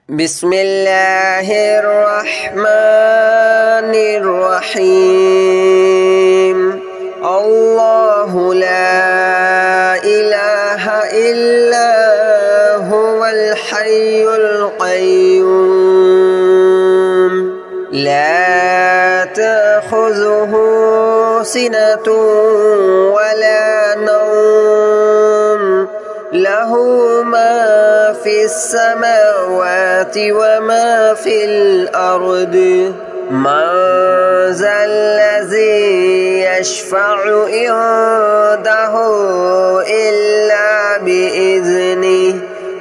بسم الله الرحمن الرحيم. الله لا إله إلا هو الحي القيوم لا تأخذه سنة ولا نوم له ما في السماوات وما في الأرض من ذا الذي يشفع عنده إلا بإذنه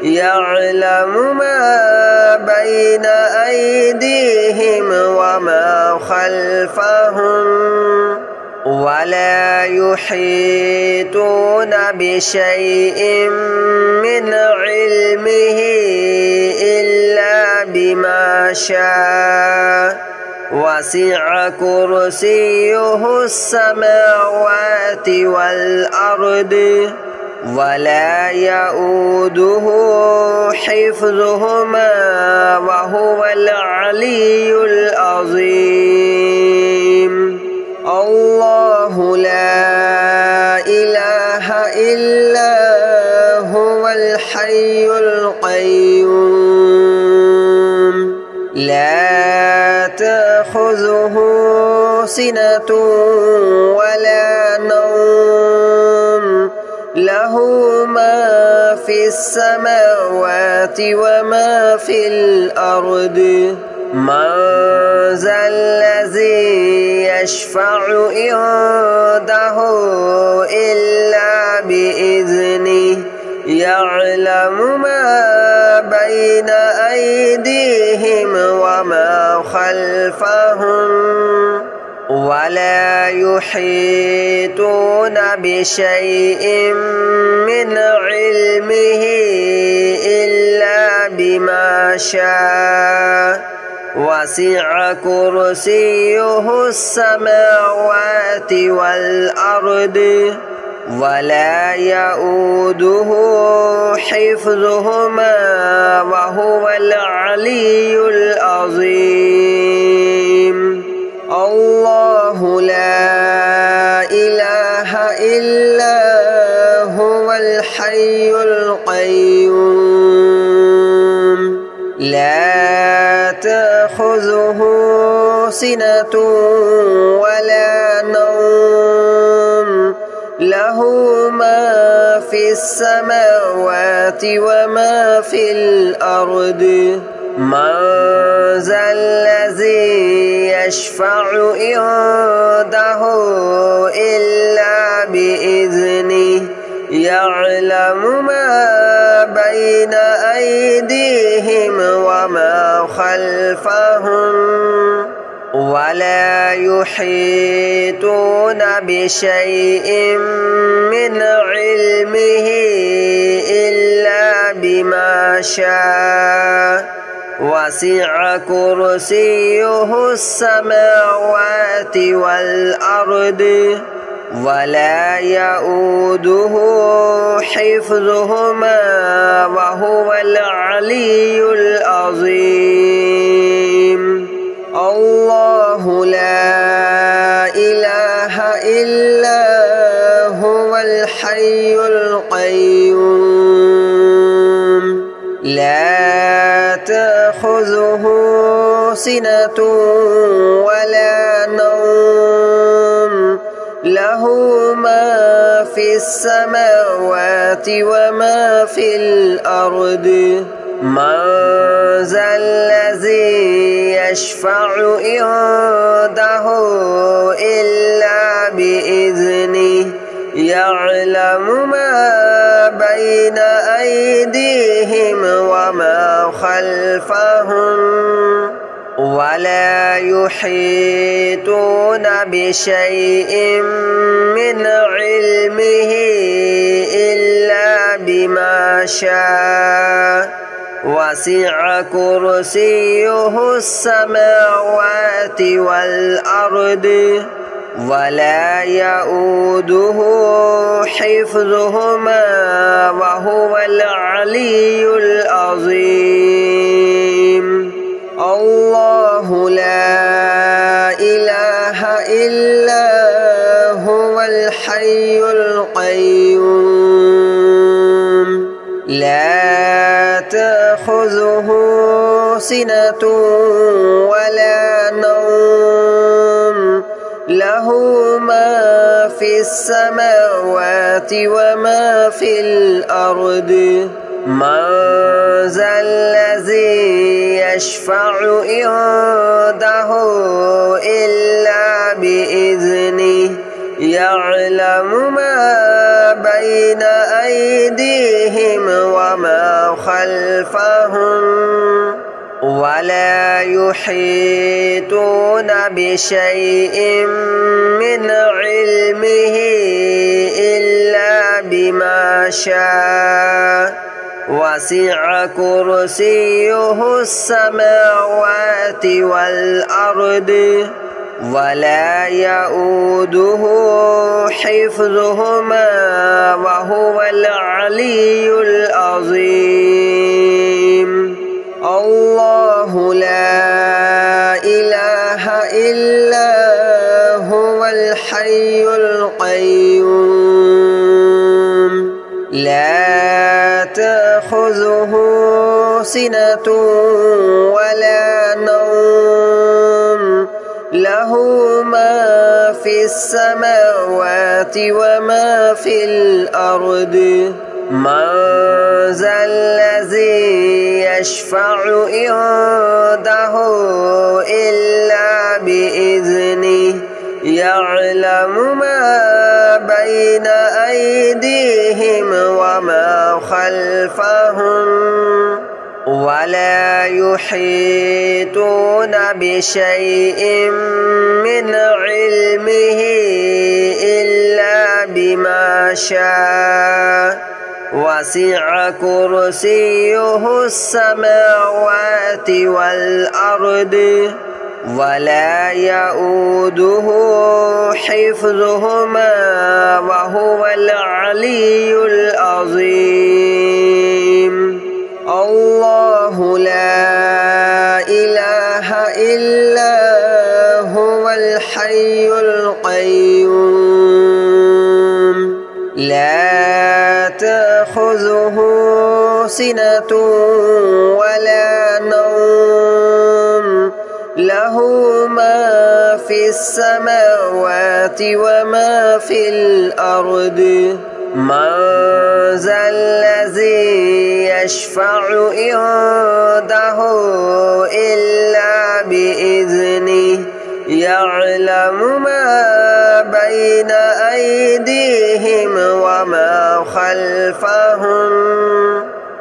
يعلم ما بين أيديهم وما خلفهم ولا يحيطون بشيء من علمه إلا بما شاء وسع كرسيه السماوات والأرض ولا يؤوده حفظهما وهو العلي العظيم. الله لا إله إلا هو الحي القيوم لا تأخذه سنة ولا نوم له ما في السماوات وما في الأرض من ذا الذي يشفع عنده إلا بإذنه يعلم ما بين أيديهم وما خلفهم ولا يحيطون بشيء من علمه إلا بما شاء وسع كرسيه السماوات والأرض ولا يؤوده حفظهما وهو العلي العظيم. الله لا إله إلا هو الحي القيوم لا تأخذه سنة ولا نوم له ما في السماوات وما في الأرض من ذا الذي يشفع عنده إلا بإذنه يعلم ما بين أيديهم وما خلفهم ولا يحيطون بشيء من علمه إلا بما شاء وسع كرسيه السماوات والأرض ولا يؤوده حفظهما وهو العلي العظيم. الله لا إله إلا هو الحي القيوم لا تأخذه سنة ولا نوم له ما في السماوات وما في الأرض من ذا الذي يشفع عنده إلا بإذنه يعلم ما بين أيديهم وما خلفهم ولا يحيطون بشيء من علمه إلا بما شاء وسع كرسيه السماوات والأرض ولا يؤوده حفظهما وهو العلي العظيم. تأخذه سنة ولا نوم له ما في السماوات وما في الأرض من ذا الذي يشفع عنده إلا بإذنه يعلم ما بين أيديهم وما خلفهم ولا يحيطون بشيء من علمه إلا بما شاء وسع كرسيه السماوات والأرض ولا يؤوده حفظهما وهو العلي العظيم الله لا إله إلا هو الحي القيوم لا تأخذه سنة ولا نوم له ما في السماوات وما في الأرض من ذا الذي يشفع عنده إلا بإذنه يعلم ما بين أيديهم وما خلفهم ولا يحيطون بشيء من علمه إلا بما شاء وسع كرسيه السماوات والأرض ولا يؤوده حفظهما وهو العلي العظيم الله لا إله إلا هو الحي القيوم لا تأخذه سنة ولا نوم له ما في السماوات وما في الأرض من ذا الذي يشفع عنده إلا بإذنه يعلم ما بين أيديهم وما خلفهم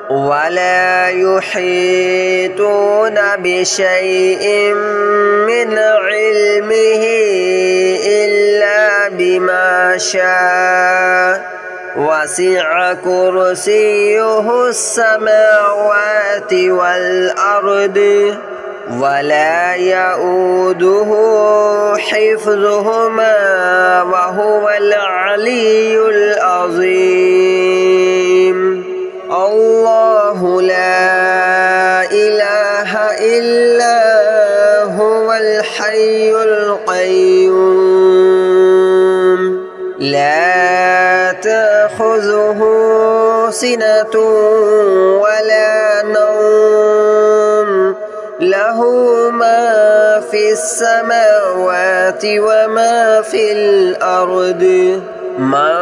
ولا يحيطون بشيء من علمه إلا بما شاء وسع كرسيه السماوات والأرض ولا يؤوده حفظهما وهو العلي العظيم الله لا إله إلا هو الحي القيوم لا تأخذه سنة ولا نوم له ما في السماوات وما في الأرض من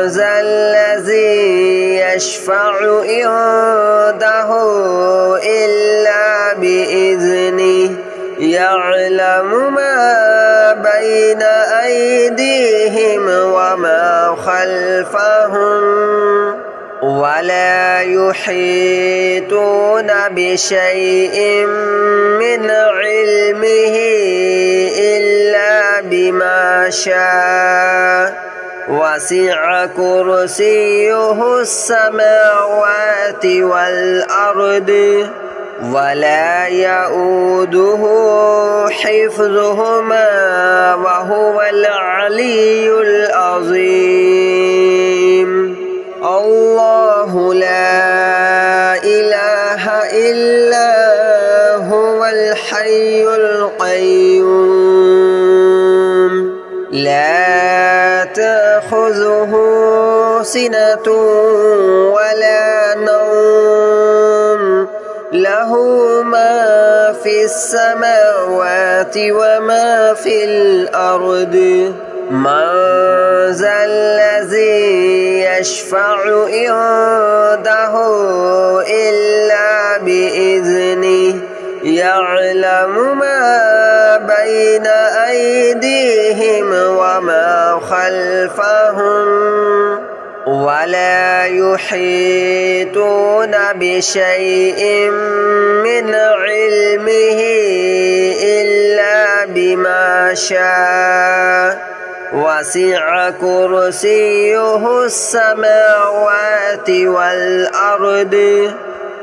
ذا الذي يشفع عنده إلا بإذنه يعلم ما بين أيديهم وما خلفهم ولا يحيطون بشيء من علمه إلا بما شاء وسع كرسيه السماوات والأرض ولا يؤوده حفظهما وهو العلي العظيم الله لا إله إلا هو الحي القيوم لا تأخذه سنة ولا نوم له له ما في السماوات وما في الأرض من ذا الذي يشفع عنده إلا بإذنه يعلم ما بين أيديهم وما خلفهم ولا يحيطون بشيء من علمه إلا بما شاء وسع كرسيه السماوات والأرض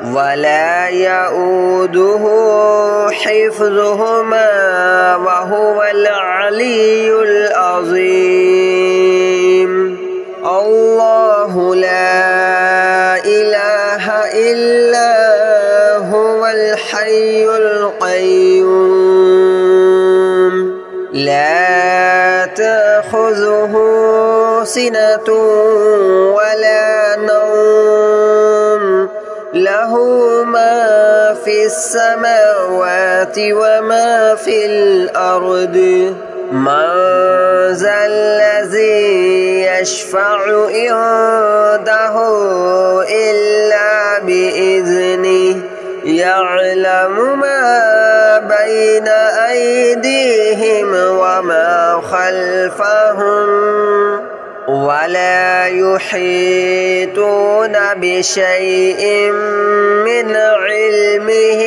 ولا يؤوده حفظهما وهو العلي العظيم الله لا إله إلا هو الحي القيوم لا تأخذه سنة ولا نوم له ما في السماوات وما في الأرض من ذا الذي يشفع عنده إلا بإذنه يعلم ما بين أيديهم وما خلفهم ولا يحيطون بشيء من علمه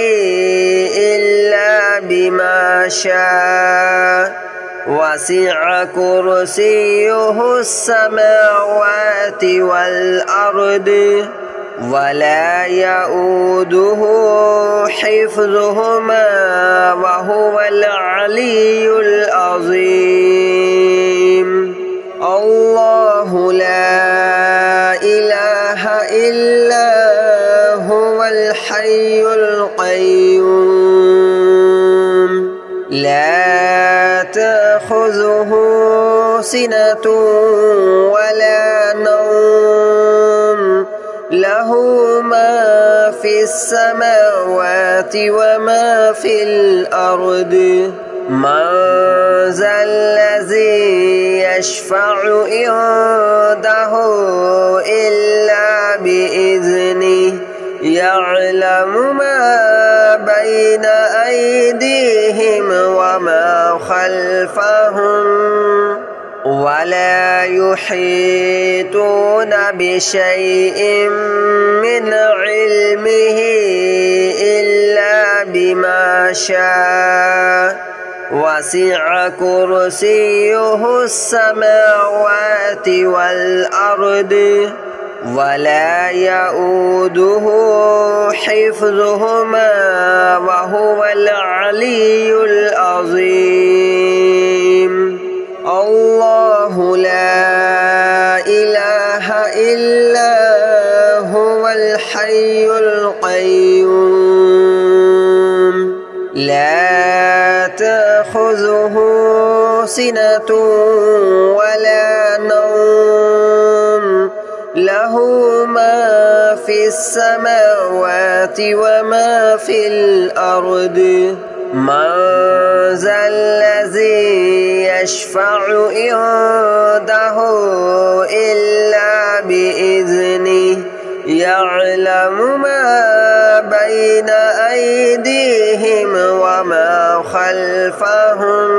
إلا بما شاء وسع كرسيه السماوات والأرض ولا يؤوده حفظهما وهو العلي العظيم الله لا إله إلا هو الحي القيوم لا تأخذه سنة ولا نوم له ما في السماوات وما في الأرض من ذا الذي يشفع عنده إلا بإذنه يعلم ما بين أيديهم وما خلفهم ولا يحيطون بشيء من علمه إلا بما شاء وسع كرسيه السماوات والأرض ولا يؤوده حفظهما وهو العلي العظيم الله لا إله إلا هو الحي القيوم لا تأخذه سنة ولا نوم له ما في السماوات وما في الأرض من ذا الذي يشفع عنده إلا بإذنه يعلم ما بين أيديهم وما خلفهم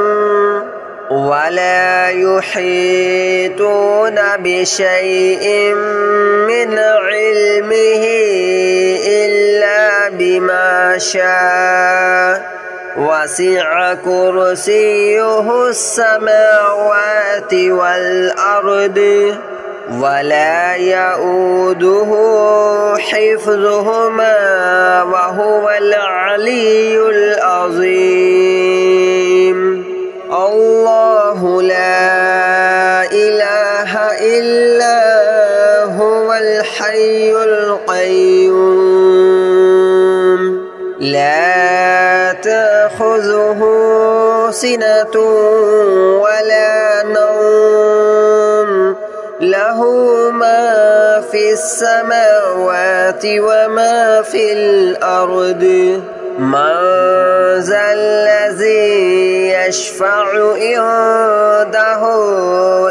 ولا يحيطون بشيء من علمه إلا بما شاء وسع كرسيه السماوات والأرض ولا يؤوده حفظهما وهو العلي العظيم الله لا إله إلا هو الحي القيوم لا تأخذه سنة ولا نوم له ما في السماوات وما في الأرض من ذا الذي يشفع عنده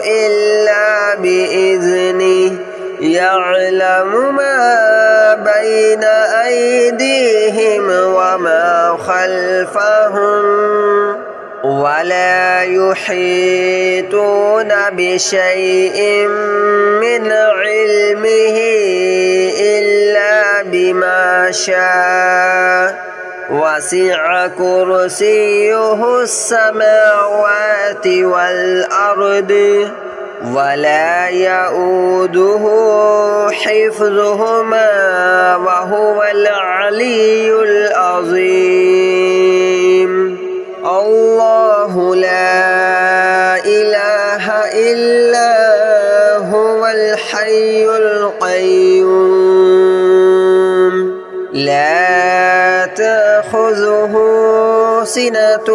إلا بإذنه يعلم ما بين أيديهم وما خلفهم ولا يحيطون بشيء من علمه إلا بما شاء وسع كرسيه السماوات والأرض ولا يؤوده حفظهما وهو العلي العظيم الله لا إله إلا هو الحي القيوم لا تأخذه سنة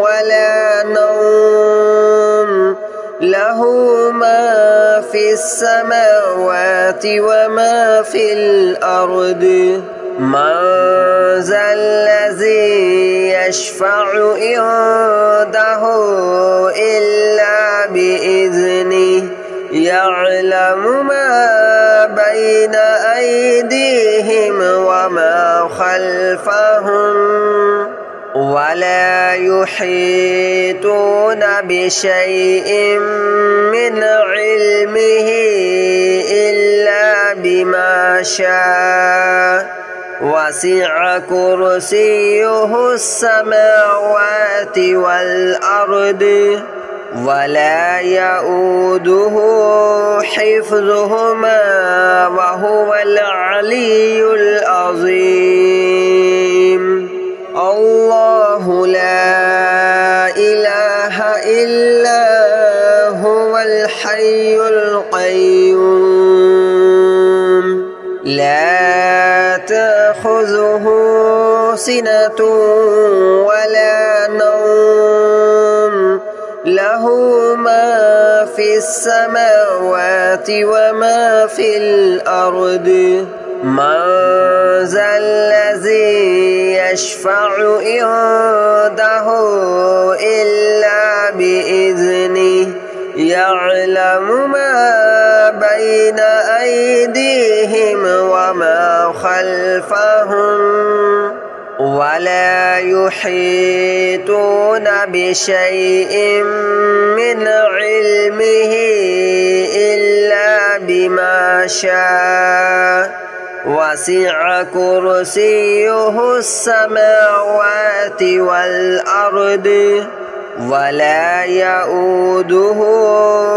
ولا نوم له ما في السماوات وما في الأرض من ذا الذي يشفع عنده إلا بإذنه يعلم ما بين أيديهم وما خلفهم ولا يحيطون بشيء من علمه إلا بما شاء وسع كرسيه السماوات والأرض ولا يؤوده حفظهما وهو العلي العظيم الله لا إله إلا هو الحي القيوم لا تأخذه سنة ولا نوم له ما في السماوات وما في الأرض من ذا الذي يشفع عنده إلا بإذنه يعلم ما بين أيديهم وما خلفهم ولا يحيطون بشيء من علمه إلا بما شاء وسع كرسيه السماوات والأرض ولا يؤوده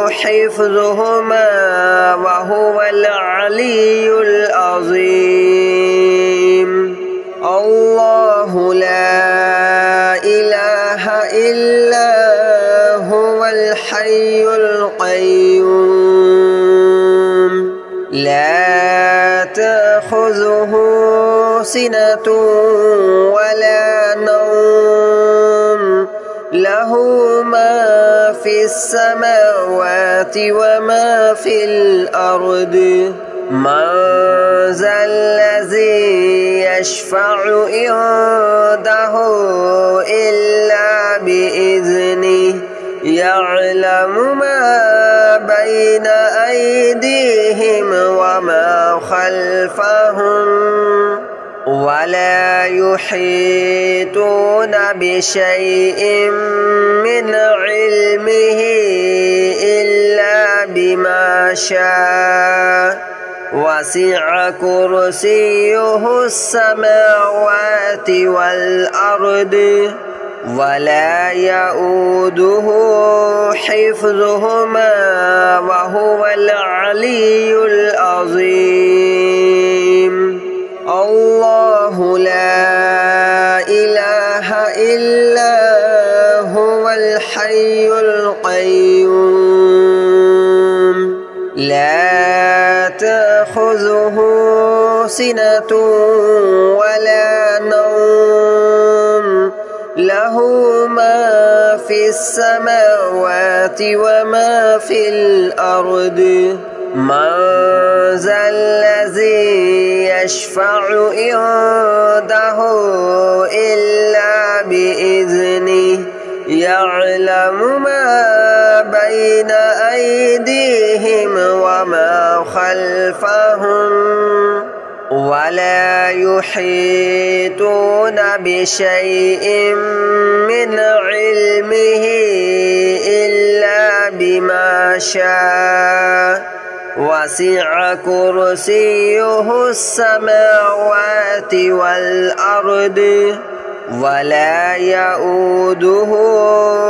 حفظهما وهو العلي العظيم الله لا إله إلا هو الحي القيوم لا تأخذه سنة ولا نوم له ما في السماوات وما في الأرض من ذا الذي يشفع عنده إلا بإذنه يعلم ما بين أيديهم وما خلفهم ولا يحيطون بشيء من علمه إلا بما شاء وسع كرسيه السماوات والأرض ولا يؤوده حفظهما وهو العلي العظيم الله لا إله إلا هو الحي القيوم لا تأخذه سنة ولا نوم له ما في السماوات وما في الأرض من ذا الذي يشفع عنده إلا بإذنه يعلم ما بين أيديهم وما خلفهم ولا يحيطون بشيء من علمه إلا بما شاء وسع كرسيه السماوات والأرض ولا يؤوده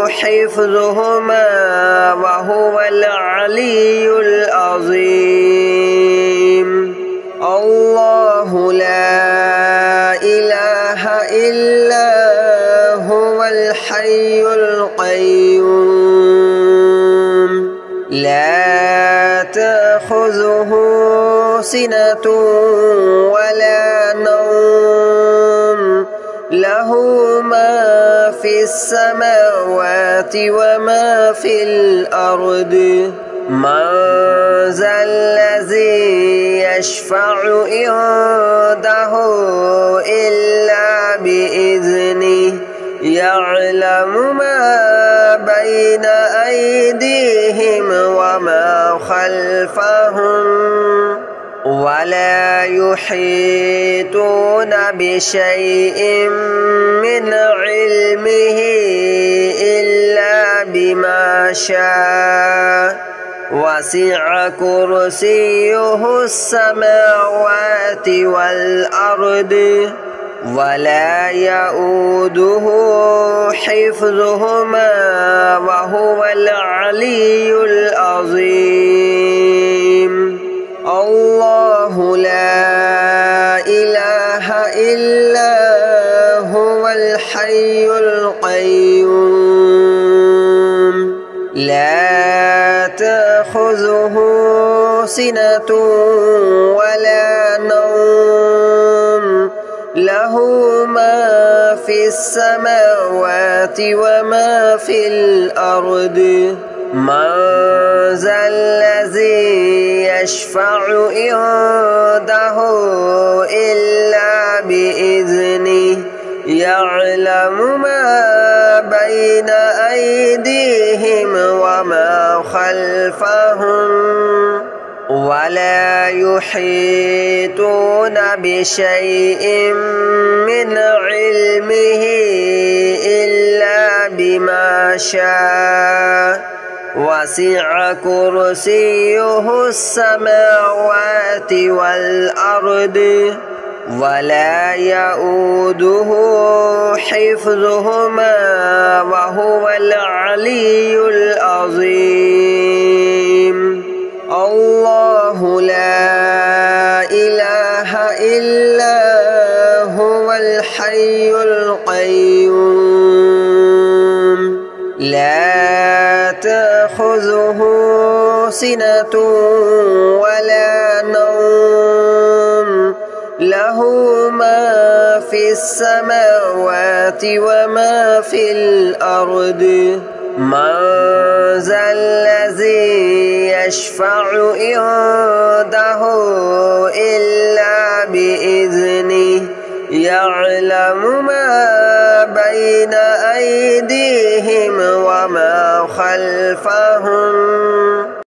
حفظهما وهو العلي العظيم الله لا إله إلا هو الحي القيوم لا تأخذه سنة ولا نوم له ما في السماوات وما في الأرض من ذا الذي يشفع عنده إلا بإذنه يعلم ما بين أيديهم وما خلفهم ولا يحيطون بشيء من علمه إلا بما شاء وسع كرسيه السماوات والأرض ولا يؤوده حفظهما وهو العلي العظيم الله لا إله إلا هو الحي القيوم لا تأخذه سنة ولا نوم له ما في السماوات وما في الأرض من ذا الذي يشفع عنده إلا بإذنه يعلم ما بين أيديهم وما خلفهم ولا يحيطون بشيء من علمه إلا بما شاء وسع كرسيه السماوات والأرض ولا يؤوده حفظهما وهو العلي العظيم الله لا إله إلا هو الحي القيوم لا تأخذه سنة ولا نوم له ما في السماوات وما في الأرض من ذا الذي يشفع عنده إلا بإذنه يعلم ما بين أيديهم وما خلفهم